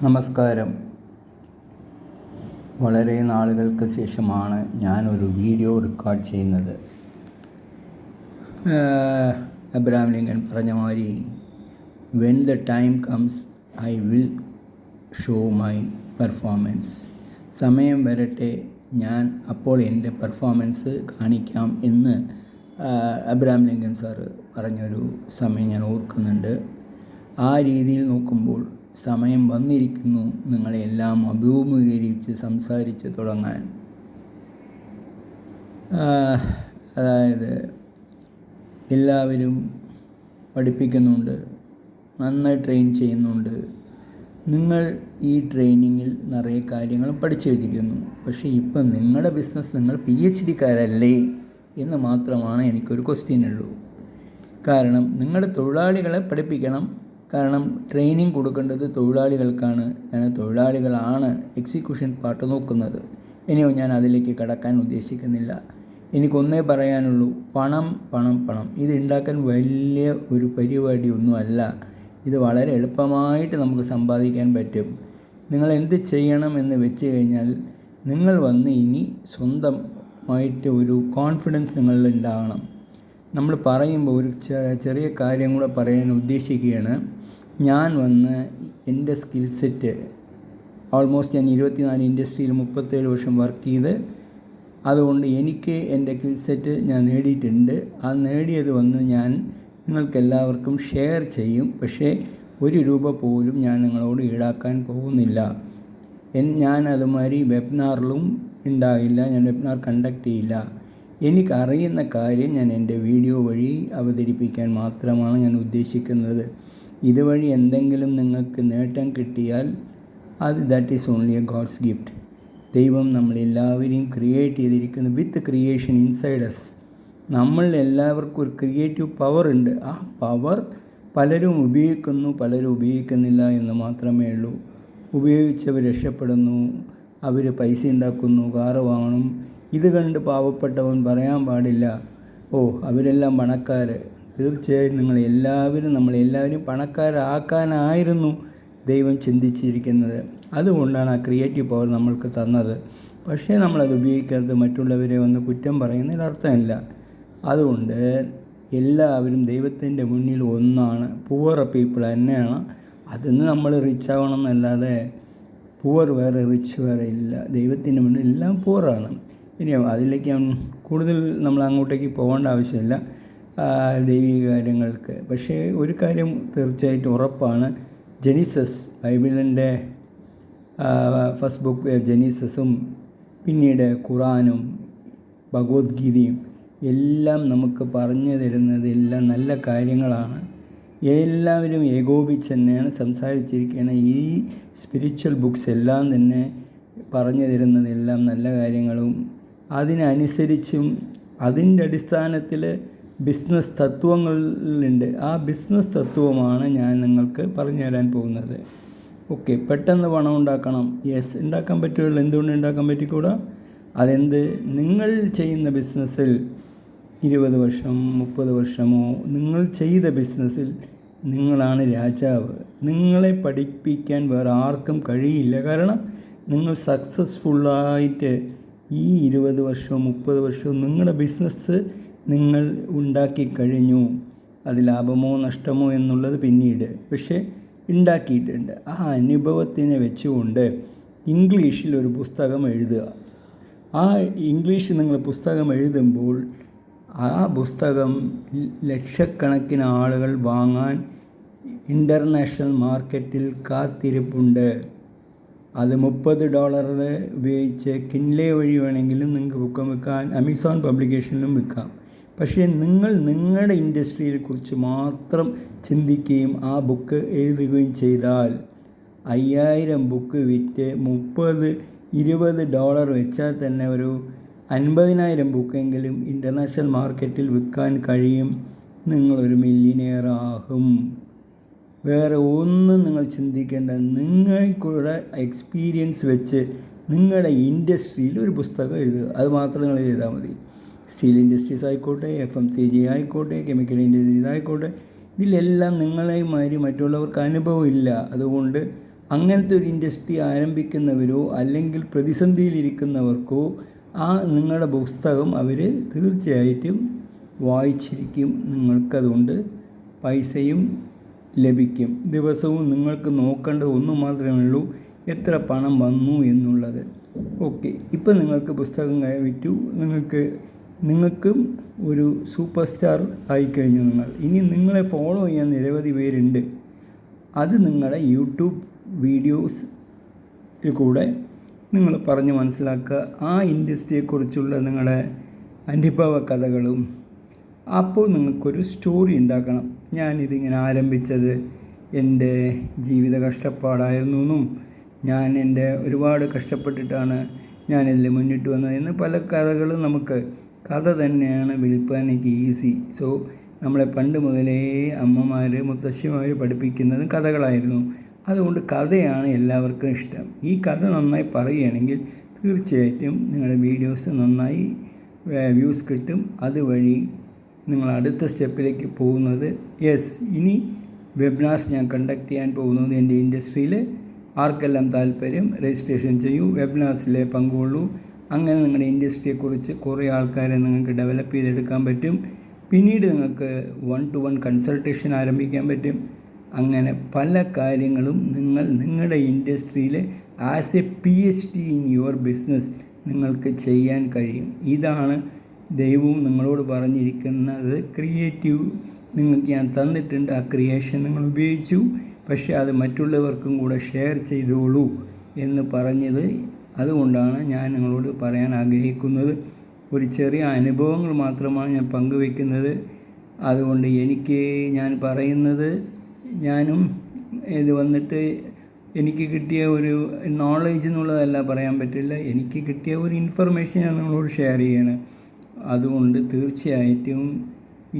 നമസ്കാരം. വളരെ നാളുകൾക്ക് ശേഷമാണ് ഞാനൊരു വീഡിയോ റെക്കോർഡ് ചെയ്യുന്നത്. അബ്രഹാം ലിങ്കൺ പറഞ്ഞ മാതിരി when the time comes I will show my performance. സമയം വരട്ടെ, ഞാൻ അപ്പോൾ എൻ്റെ പെർഫോമൻസ് കാണിക്കാം എന്ന് അബ്രഹാം ലിങ്കൺ സാറ് പറഞ്ഞൊരു സമയം ഞാൻ ഓർക്കുന്നുണ്ട്. ആ രീതിയിൽ നോക്കുമ്പോൾ സമയം വന്നിരിക്കുന്നു നിങ്ങളെല്ലാം അഭിമുഖീകരിച്ച് സംസാരിച്ച് തുടങ്ങാൻ. അതായത് എല്ലാവരും പഠിപ്പിക്കുന്നുണ്ട്, നന്നായി ട്രെയിൻ ചെയ്യുന്നുണ്ട്. നിങ്ങൾ ഈ ട്രെയിനിങ്ങിൽ നിറയെ കാര്യങ്ങൾ പഠിച്ചു വെച്ചിരിക്കുന്നു. പക്ഷേ ഇപ്പം നിങ്ങളുടെ ബിസിനസ് നിങ്ങൾ PhD-കാരല്ലേ എന്ന് മാത്രമാണ് എനിക്കൊരു ക്വസ്റ്റ്യൻ ഉള്ളൂ. കാരണം നിങ്ങളുടെ തൊഴിലാളികളെ പഠിപ്പിക്കണം. കാരണം ട്രെയിനിങ് കൊടുക്കേണ്ടത് തൊഴിലാളികൾക്കാണ്. തൊഴിലാളികളാണ് എക്സിക്യൂഷൻ പാർട്ട് നോക്കുന്നത്. ഇനിയോ ഞാൻ അതിലേക്ക് കടക്കാൻ ഉദ്ദേശിക്കുന്നില്ല. എനിക്കൊന്നേ പറയാനുള്ളൂ, പണം പണം പണം. ഇത് ഉണ്ടാക്കാൻ വലിയ ഒരു പരിപാടിയൊന്നുമല്ല. ഇത് വളരെ എളുപ്പമായിട്ട് നമുക്ക് സമ്പാദിക്കാൻ പറ്റും. നിങ്ങൾ എന്ത് ചെയ്യണം എന്ന് വെച്ച് കഴിഞ്ഞാൽ, നിങ്ങൾ വന്ന് ഇനി സ്വന്തമായിട്ട് ഒരു കോൺഫിഡൻസ് നിങ്ങളിൽ ഉണ്ടാകണം. നമ്മൾ പറയുമ്പോൾ ഒരു ചെറിയ കാര്യം കൂടെ പറയാൻ ഉദ്ദേശിക്കുകയാണ്. ഞാൻ വന്ന് എൻ്റെ സ്കിൽ സെറ്റ് ഓൾമോസ്റ്റ് ഞാൻ 24 ഇൻഡസ്ട്രിയിൽ 37 വർഷം വർക്ക് ചെയ്ത്, അതുകൊണ്ട് എനിക്ക് എൻ്റെ സ്കിൽ സെറ്റ് ഞാൻ നേടിയിട്ടുണ്ട്. ആ നേടിയത് വന്ന് ഞാൻ നിങ്ങൾക്കെല്ലാവർക്കും ഷെയർ ചെയ്യും. പക്ഷേ ₹1 പോലും ഞാൻ നിങ്ങളോട് ഈടാക്കാൻ പോകുന്നില്ല. ഞാൻ അതുമാതിരി വെബിനാറിലും ഉണ്ടാകില്ല. ഞാൻ വെബിനാർ കണ്ടക്ട് ചെയ്യില്ല. എനിക്കറിയുന്ന കാര്യം ഞാൻ എൻ്റെ വീഡിയോ വഴി അവതരിപ്പിക്കാൻ മാത്രമാണ് ഞാൻ ഉദ്ദേശിക്കുന്നത്. ഇതുവഴി എന്തെങ്കിലും നിങ്ങൾക്ക് നേട്ടം കിട്ടിയാൽ that is only a God's gift. ദൈവം നമ്മളെല്ലാവരെയും ക്രിയേറ്റ് ചെയ്തിരിക്കുന്നത് വിത്ത് ക്രിയേഷൻ ഇൻസൈഡ് അസ്. നമ്മൾ എല്ലാവർക്കും ഒരു ക്രിയേറ്റീവ് പവർ ഉണ്ട്. ആ പവർ പലരും ഉപയോഗിക്കുന്നു, പലരും ഉപയോഗിക്കുന്നില്ല എന്ന് മാത്രമേ ഉള്ളൂ. ഉപയോഗിച്ചവർ രക്ഷപ്പെടുന്നു, അവർ പൈസ ഉണ്ടാക്കുന്നു, കാറ് വാങ്ങണം. ഇത് കണ്ട് പാവപ്പെട്ടവൻ പറയാൻ പാടില്ല, അവരെല്ലാം പണക്കാർ. തീർച്ചയായും നമ്മളെല്ലാവരും പണക്കാരാക്കാനായിരുന്നു ദൈവം ചിന്തിച്ചിരിക്കുന്നത്. അതുകൊണ്ടാണ് ആ ക്രിയേറ്റീവ് പവർ നമ്മൾക്ക് തന്നത്. പക്ഷേ നമ്മളത് ഉപയോഗിക്കാത്തത് മറ്റുള്ളവരെ വന്ന് കുറ്റം പറയുന്നതിൽ അർത്ഥമില്ല. അതുകൊണ്ട് എല്ലാവരും ദൈവത്തിൻ്റെ മുന്നിൽ ഒന്നാണ്. പൂവർ പീപ്പിൾ തന്നെയാണ്. അതിന് നമ്മൾ റിച്ച് ആവണം എന്നല്ലാതെ പൂവർ വേറെ റിച്ച് വേറെ ഇല്ല. ദൈവത്തിൻ്റെ മുന്നിൽ എല്ലാം പൂവറാണ്. ഇനി അതിലേക്ക് കൂടുതൽ നമ്മൾ അങ്ങോട്ടേക്ക് പോകേണ്ട ആവശ്യമില്ല ദൈവിക കാര്യങ്ങൾക്ക്. പക്ഷേ ഒരു കാര്യം തീർച്ചയായിട്ടും ഉറപ്പാണ്, ജെനീസസ്, ബൈബിളിൻ്റെ ഫസ്റ്റ് ബുക്ക് ജെനീസസും പിന്നീട് ഖുറാനും ഭഗവത്ഗീതയും എല്ലാം നമുക്ക് പറഞ്ഞു തരുന്നത് എല്ലാം നല്ല കാര്യങ്ങളാണ്. എല്ലാവരും ഏകോപിച്ച് തന്നെയാണ് സംസാരിച്ചിരിക്കുകയാണ്. ഈ സ്പിരിച്വൽ ബുക്സ് എല്ലാം തന്നെ പറഞ്ഞു തരുന്നതെല്ലാം നല്ല കാര്യങ്ങളും അതിനനുസരിച്ചും അതിൻ്റെ അടിസ്ഥാനത്തിൽ ബിസിനസ് തത്വങ്ങളുണ്ട്. ആ ബിസിനസ് തത്വമാണ് ഞാൻ നിങ്ങൾക്ക് പറഞ്ഞു തരാൻ പോകുന്നത്. പെട്ടെന്ന് പണം ഉണ്ടാക്കണം. യെസ്, ഉണ്ടാക്കാൻ പറ്റുള്ളൂ. എന്തുകൊണ്ട് ഉണ്ടാക്കാൻ പറ്റിക്കൂടാ? അതെന്ത്? നിങ്ങൾ ചെയ്യുന്ന ബിസിനസ്സിൽ 20 വർഷം 30 വർഷമോ നിങ്ങൾ ചെയ്ത ബിസിനസ്സിൽ നിങ്ങളാണ് രാജാവ്. നിങ്ങളെ പഠിപ്പിക്കാൻ വേറെ ആർക്കും കഴിയില്ല. കാരണം നിങ്ങൾ സക്സസ്ഫുള്ളായിട്ട് ഈ 20 വർഷവും 30 വർഷവും നിങ്ങളുടെ ബിസിനസ് നിങ്ങൾ ഉണ്ടാക്കി കഴിഞ്ഞു. അത് ലാഭമോ നഷ്ടമോ എന്നുള്ളത് പിന്നീട്, പക്ഷേ ഉണ്ടാക്കിയിട്ടുണ്ട്. ആ അനുഭവത്തിനെ വെച്ചുകൊണ്ട് ഇംഗ്ലീഷിൽ ഒരു പുസ്തകം എഴുതുക. ആ ഇംഗ്ലീഷിൽ നിങ്ങൾ പുസ്തകം എഴുതുമ്പോൾ ആ പുസ്തകം ലക്ഷക്കണക്കിന് ആളുകൾ വാങ്ങാൻ ഇൻ്റർനാഷണൽ മാർക്കറ്റിൽ കാത്തിരിപ്പുണ്ട്. അത് $30 ഉപയോഗിച്ച് കിൻലെ വഴി വേണമെങ്കിലും നിങ്ങൾക്ക് ബുക്ക് വിൽക്കാൻ, ആമസോൺ പബ്ലിക്കേഷനിലും വിൽക്കാം. പക്ഷേ നിങ്ങൾ നിങ്ങളുടെ ഇൻഡസ്ട്രിയെക്കുറിച്ച് മാത്രം ചിന്തിക്കുകയും ആ ബുക്ക് എഴുതുകയും ചെയ്താൽ 5000 ബുക്ക് വിറ്റ് $20 വെച്ചാൽ തന്നെ ഒരു 50,000 ബുക്കെങ്കിലും ഇൻ്റർനാഷണൽ മാർക്കറ്റിൽ വിൽക്കാൻ കഴിയും. നിങ്ങളൊരു മില്യനെയർ ആകും. വേറെ ഒന്നും നിങ്ങൾ ചിന്തിക്കേണ്ട. നിങ്ങൾക്കുള്ള എക്സ്പീരിയൻസ് വെച്ച് നിങ്ങളുടെ ഇൻഡസ്ട്രിയിൽ ഒരു പുസ്തകം എഴുതുക. അത് മാത്രം നിങ്ങൾ ചെയ്താൽ മതി. സ്റ്റീൽ ഇൻഡസ്ട്രീസ് ആയിക്കോട്ടെ, FMCG ആയിക്കോട്ടെ, കെമിക്കൽ ഇൻഡസ്ട്രീസ് ആയിക്കോട്ടെ, ഇതിലെല്ലാം നിങ്ങളെമാതിരി മറ്റുള്ളവർക്ക് അനുഭവമില്ല. അതുകൊണ്ട് അങ്ങനത്തെ ഒരു ഇൻഡസ്ട്രി ആരംഭിക്കുന്നവരോ അല്ലെങ്കിൽ പ്രതിസന്ധിയിലിരിക്കുന്നവർക്കോ നിങ്ങളുടെ പുസ്തകം അവർ തീർച്ചയായിട്ടും വായിച്ചിരിക്കും. നിങ്ങൾക്കതുകൊണ്ട് പൈസയും ലഭിക്കും. ദിവസവും നിങ്ങൾക്ക് നോക്കേണ്ടത് ഒന്ന് മാത്രമേ ഉള്ളൂ, എത്ര പണം വന്നു എന്നുള്ളത്. ഓക്കെ, ഇപ്പം നിങ്ങൾക്ക് പുസ്തകം വിറ്റു, നിങ്ങൾക്കും ഒരു സൂപ്പർ സ്റ്റാർ ആയിക്കഴിഞ്ഞു. ഇനി നിങ്ങളെ ഫോളോ ചെയ്യാൻ നിരവധി പേരുണ്ട്. അത് നിങ്ങളുടെ യൂട്യൂബ് വീഡിയോസിൽ കൂടെ നിങ്ങൾ പറഞ്ഞ് മനസ്സിലാക്കുക. ആ ഇൻഡസ്ട്രിയെക്കുറിച്ചുള്ള നിങ്ങളുടെ അനുഭവ കഥകളും. അപ്പോൾ നിങ്ങൾക്കൊരു സ്റ്റോറി ഉണ്ടാക്കണം. ഞാനിതിങ്ങനെ ആരംഭിച്ചത് എൻ്റെ ജീവിത കഷ്ടപ്പാടായിരുന്നു എന്നും ഞാൻ ഒരുപാട് കഷ്ടപ്പെട്ടിട്ടാണ് ഞാനിതിൽ മുന്നിട്ട് വന്നത് എന്ന് പല കഥകളും. കഥ തന്നെയാണ് വിൽപ്പനയ്ക്ക് ഈസി. സോ നമ്മളെ പണ്ട് മുതലേ അമ്മമാർ മുത്തശ്ശിമാർ പഠിപ്പിക്കുന്നത് കഥകളായിരുന്നു. അതുകൊണ്ട് കഥയാണ് എല്ലാവർക്കും ഇഷ്ടം. ഈ കഥ നന്നായി പറയുകയാണെങ്കിൽ തീർച്ചയായിട്ടും നിങ്ങളുടെ വീഡിയോസ് നന്നായി വ്യൂസ് കിട്ടും. അതുവഴി നിങ്ങൾ അടുത്ത സ്റ്റെപ്പിലേക്ക് പോകുന്നത്. ഇനി വെബിനാർസ് ഞാൻ കണ്ടക്ട് ചെയ്യാൻ പോകുന്നത് എൻ്റെ ഇൻഡസ്ട്രിയിൽ. ആർക്കെല്ലാം താല്പര്യം രജിസ്ട്രേഷൻ ചെയ്യൂ, വെബിനാർസിലെ പങ്കുകൊള്ളൂ. അങ്ങനെ നിങ്ങളുടെ ഇൻഡസ്ട്രിയെക്കുറിച്ച് കുറേ ആൾക്കാരെ നിങ്ങൾക്ക് ഡെവലപ്പ് ചെയ്തെടുക്കാൻ പറ്റും. പിന്നീട് നിങ്ങൾക്ക് 1-to-1 കൺസൾട്ടേഷൻ ആരംഭിക്കാൻ പറ്റും. അങ്ങനെ പല കാര്യങ്ങളും നിങ്ങളുടെ ഇൻഡസ്ട്രിയിൽ as A PhD in your business നിങ്ങൾക്ക് ചെയ്യാൻ കഴിയും. ഇതാണ് ദൈവവും നിങ്ങളോട് പറഞ്ഞിരിക്കുന്നത്. ക്രിയേറ്റീവ് നിങ്ങൾക്ക് ഞാൻ തന്നിട്ടുണ്ട്. ആ ക്രിയേഷൻ നിങ്ങൾ ഉപയോഗിച്ചു, പക്ഷേ അത് മറ്റുള്ളവർക്കും കൂടെ ഷെയർ ചെയ്തോളൂ എന്ന് പറഞ്ഞത്. അതുകൊണ്ടാണ് ഞാൻ നിങ്ങളോട് പറയാൻ ആഗ്രഹിക്കുന്നത്. ഒരു ചെറിയ അനുഭവങ്ങൾ മാത്രമാണ് ഞാൻ പങ്കുവെക്കുന്നത്. അതുകൊണ്ട് ഞാൻ പറയുന്നത്, ഞാനും ഇത് വന്നിട്ട് എനിക്ക് കിട്ടിയ ഒരു നോളേജ് എന്നുള്ളതല്ല പറയാൻ പറ്റില്ല. എനിക്ക് കിട്ടിയ ഒരു ഇൻഫർമേഷൻ ഞാൻ നിങ്ങളോട് ഷെയർ ചെയ്യണം. അതുകൊണ്ട് തീർച്ചയായിട്ടും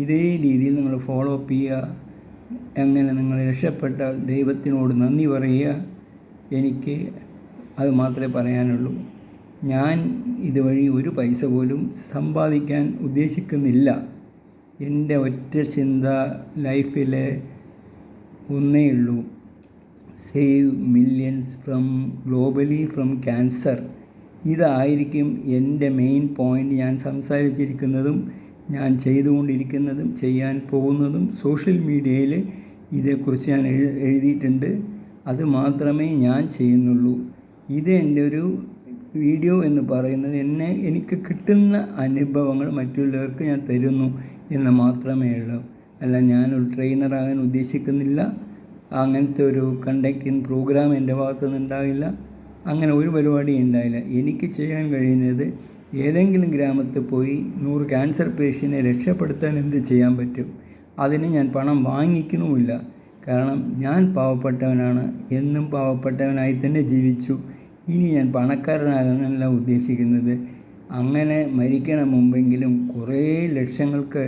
ഇതേ രീതിയിൽ നിങ്ങൾ ഫോളോ അപ്പ് ചെയ്യുക. അങ്ങനെ നിങ്ങൾ രക്ഷപ്പെട്ടാൽ ദൈവത്തിനോട് നന്ദി പറയുക. എനിക്ക് അത് മാത്രമേ പറയാനുള്ളൂ. ഞാൻ ഇതുവഴി ഒരു പൈസ പോലും സമ്പാദിക്കാൻ ഉദ്ദേശിക്കുന്നില്ല. എൻ്റെ ഒറ്റ ചിന്ത ലൈഫിലെ ഒന്നേ ഉള്ളൂ, save millions globally from cancer. ഇതായിരിക്കും എൻ്റെ മെയിൻ പോയിൻ്റ്. ഞാൻ സംസാരിച്ചിരിക്കുന്നതും ഞാൻ ചെയ്തുകൊണ്ടിരിക്കുന്നതും ചെയ്യാൻ പോകുന്നതും. സോഷ്യൽ മീഡിയയിൽ ഇതേക്കുറിച്ച് ഞാൻ എഴുതിയിട്ടുണ്ട്. അത് മാത്രമേ ഞാൻ ചെയ്യുന്നുള്ളൂ. ഇത് എൻ്റെ ഒരു വീഡിയോ എന്ന് പറയുന്നത് എനിക്ക് കിട്ടുന്ന അനുഭവങ്ങൾ മറ്റുള്ളവർക്ക് ഞാൻ തരുന്നു എന്ന് മാത്രമേ ഉള്ളൂ. അല്ല, ഞാനൊരു ട്രെയിനറാകാൻ ഉദ്ദേശിക്കുന്നില്ല. അങ്ങനത്തെ ഒരു കണ്ടക്റ്റിംഗ് പ്രോഗ്രാം എൻ്റെ ഭാഗത്തുനിന്ന് ഉണ്ടാകില്ല. അങ്ങനെ ഒരു പരിപാടിയും ഉണ്ടായില്ല. എനിക്ക് ചെയ്യാൻ കഴിയുന്നത് ഏതെങ്കിലും ഗ്രാമത്തിൽ പോയി 100 ക്യാൻസർ പേഷ്യൻറ്റിനെ രക്ഷപ്പെടുത്താൻ എന്ത് ചെയ്യാൻ പറ്റും. അതിന് ഞാൻ പണം വാങ്ങിക്കണമില്ല. കാരണം ഞാൻ പാവപ്പെട്ടവനാണ്, എന്നും പാവപ്പെട്ടവനായി തന്നെ ജീവിച്ചു. ഇനി ഞാൻ പണക്കാരനാകാനല്ല ഉദ്ദേശിക്കുന്നത്. അങ്ങനെ മരിക്കണ മുമ്പെങ്കിലും കുറേ ലക്ഷങ്ങൾക്ക്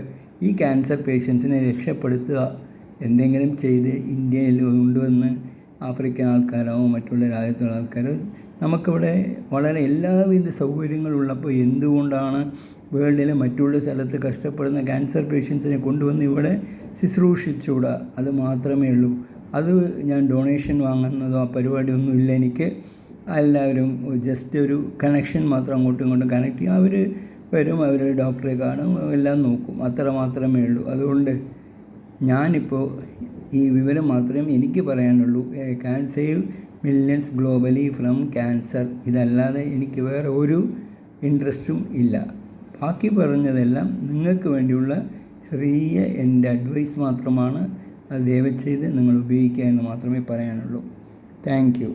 ഈ ക്യാൻസർ പേഷ്യൻസിനെ രക്ഷപ്പെടുത്തുക, എന്തെങ്കിലും ചെയ്ത് ഇന്ത്യയിൽ കൊണ്ടുവന്ന് ആഫ്രിക്കൻ ആൾക്കാരോ മറ്റുള്ള രാജ്യത്തുള്ള ആൾക്കാരോ. നമുക്കിവിടെ വളരെ എല്ലാവിധ സൗകര്യങ്ങളുള്ളപ്പോൾ എന്തുകൊണ്ടാണ് വേൾഡിലെ മറ്റുള്ള സ്ഥലത്ത് കഷ്ടപ്പെടുന്ന ക്യാൻസർ പേഷ്യൻസിനെ കൊണ്ടുവന്ന് ഇവിടെ ശുശ്രൂഷിച്ചുകൂടാ? അത് മാത്രമേ ഉള്ളൂ. അത് ഞാൻ ഡൊണേഷൻ വാങ്ങുന്നതോ ആ പരിപാടിയൊന്നുമില്ല എനിക്ക്. എല്ലാവരും ജസ്റ്റ് ഒരു കണക്ഷൻ മാത്രം അങ്ങോട്ടും ഇങ്ങോട്ടും കണക്ട് ചെയ്യും. അവർ വരും, അവർ ഡോക്ടറെ കാണും, എല്ലാം നോക്കും. അത്ര മാത്രമേ ഉള്ളൂ. അതുകൊണ്ട് ഞാനിപ്പോൾ ഈ വിവരം മാത്രമേ എനിക്ക് പറയാനുള്ളൂ. Can save millions globally from cancer. ഇതല്ലാതെ എനിക്ക് വേറെ ഒരു ഇൻട്രസ്റ്റും ഇല്ല. ബാക്കി പറഞ്ഞതെല്ലാം നിങ്ങൾക്ക് വേണ്ടിയുള്ള ചെറിയ എൻ്റെ അഡ്വൈസ് മാത്രമാണ്. അത് ദയവ് ചെയ്ത് നിങ്ങൾ ഉപയോഗിക്കുക എന്ന് മാത്രമേ പറയാനുള്ളൂ. Thank you.